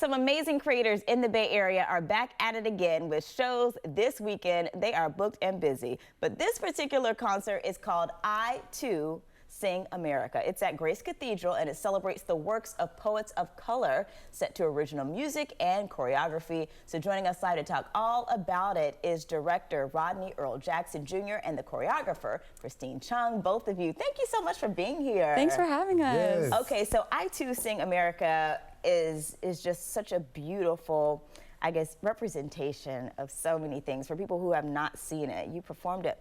Some amazing creators in the Bay Area are back at it again with shows this weekend. They are booked and busy. But this particular concert is called I Too Sing America. It's at Grace Cathedral and it celebrates the works of poets of color set to original music and choreography. So joining us live to talk all about it is director Rodney Earl Jackson Jr. and the choreographer Christine Chung. Both of you, thank you so much for being here. Thanks for having us. Yes. Okay, so I Too Sing America is just such a beautiful, I guess, representation of so many things for people who have not seen it. You performed it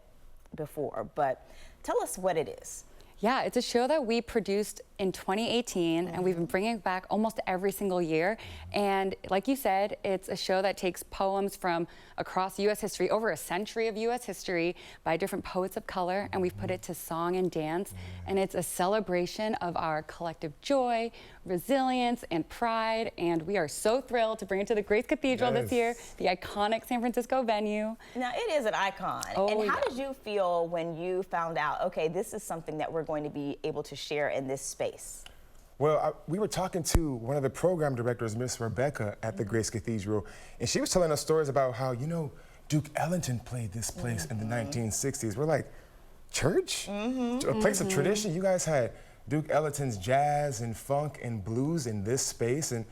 before, but tell us what it is. Yeah, it's a show that we produced in 2018, and we've been bringing it back almost every single year. And like you said, it's a show that takes poems from across U.S. history, over a century of U.S. history, by different poets of color, and we've put it to song and dance. And it's a celebration of our collective joy, resilience, and pride. And we are so thrilled to bring it to the Grace Cathedral this year, the iconic San Francisco venue. Now, it is an icon. And how did you feel when you found out, okay, this is something that we're going to be able to share in this space? Well, we were talking to one of the program directors, Miss Rebecca, at the Grace Cathedral, and she was telling us stories about how, you know, Duke Ellington played this place in the 1960s. We're like, church? A place of tradition? You guys had Duke Ellington's jazz and funk and blues in this space, and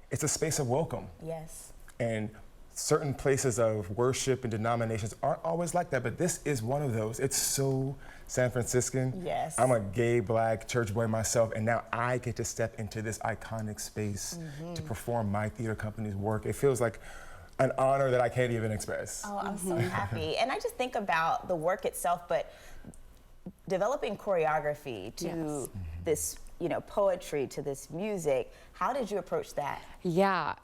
it's a space of welcome. Yes. And certain places of worship and denominations aren't always like that, but this is one of those. It's so San Franciscan. Yes. I'm a gay, black church boy myself, and now I get to step into this iconic space to perform my theater company's work. It feels like an honor that I can't even express. Oh, I'm so happy. And I just think about the work itself, but developing choreography to this, you know, poetry, to this music. How did you approach that? Yeah,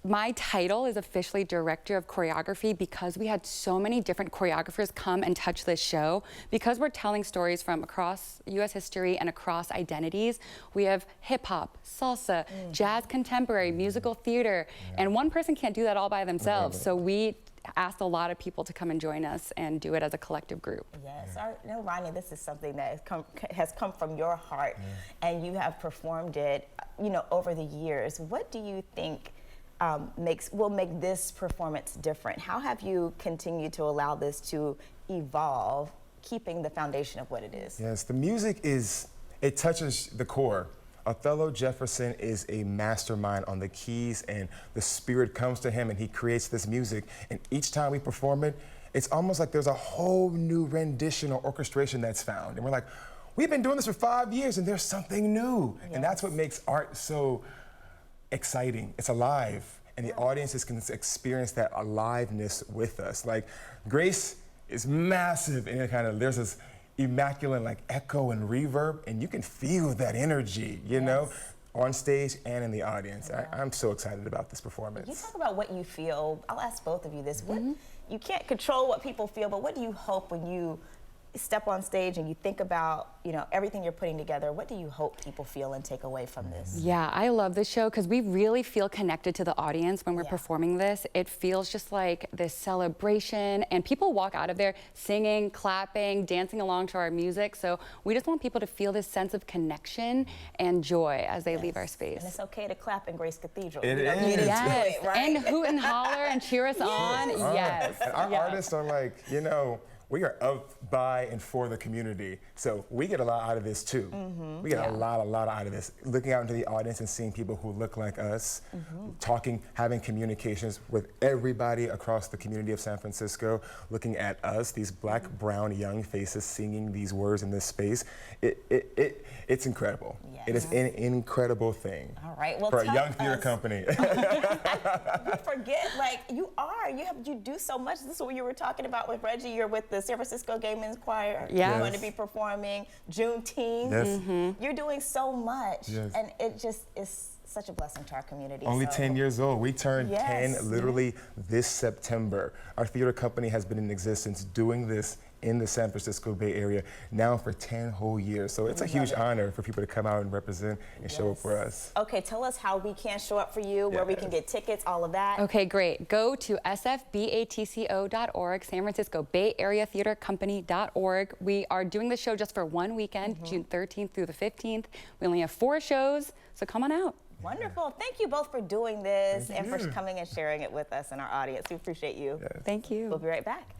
my title is officially Director of Choreography because we had so many different choreographers come and touch this show. Because we're telling stories from across U.S. history and across identities, we have hip-hop, salsa, jazz contemporary, musical theater, and one person can't do that all by themselves. So we asked a lot of people to come and join us and do it as a collective group. Yes, I know, Rodney, this is something that has come from your heart, and you have performed it, you know, over the years. What do you think will make this performance different? How have you continued to allow this to evolve, keeping the foundation of what it is? Yes, the music it touches the core. Othello Jefferson is a mastermind on the keys, and the spirit comes to him and he creates this music. And each time we perform it, it's almost like there's a whole new rendition or orchestration that's found. And we're like, we've been doing this for 5 years and there's something new. Yes. And that's what makes art so exciting. It's alive, and the audiences can experience that aliveness with us. Like, Grace is massive, and there's this immaculate like echo and reverb, and you can feel that energy, you know, on stage and in the audience. I'm so excited about this performance. You talk about what you feel. I'll ask both of you this. What, you can't control what people feel, but what do you hope when you step on stage and you think about, you know, everything you're putting together? What do you hope people feel and take away from this? Yeah, I love this show because we really feel connected to the audience when we're performing this. It feels just like this celebration, and people walk out of there singing, clapping, dancing along to our music. So we just want people to feel this sense of connection and joy as they leave our space. And it's okay to clap in Grace Cathedral. It you is. Don't need to do Yes, it, right? and hoot and holler and cheer us on. Yes. And our artists are like, you know, we are of, by, and for the community. So we get a lot out of this too. We get a lot out of this. Looking out into the audience and seeing people who look like us, talking, having communications with everybody across the community of San Francisco, looking at us, these black, brown, young faces singing these words in this space. It's incredible. Yes. It is an incredible thing. All right, well, for a young theater company. You forget, like, you do so much. This is what you were talking about with Reggie. You're with the San Francisco Gay Men's Choir. You're going to be performing Juneteenth. Yes. You're doing so much, Yes. and it just is such a blessing to our community. Only 10 years old. We turned 10 literally this September. Our theater company has been in existence doing this in the San Francisco Bay Area now for 10 whole years. So it's a huge honor for people to come out and represent and show up for us. Okay, tell us how we can show up for you, where we can get tickets, all of that. Okay, great. Go to sfbatco.org, San Francisco Bay Area Theater Company.org. We are doing the show just for one weekend, June 13th through the 15th. We only have 4 shows, so come on out. Wonderful. Thank you both for doing this and for coming and sharing it with us and our audience. We appreciate you. Yes. Thank you. We'll be right back.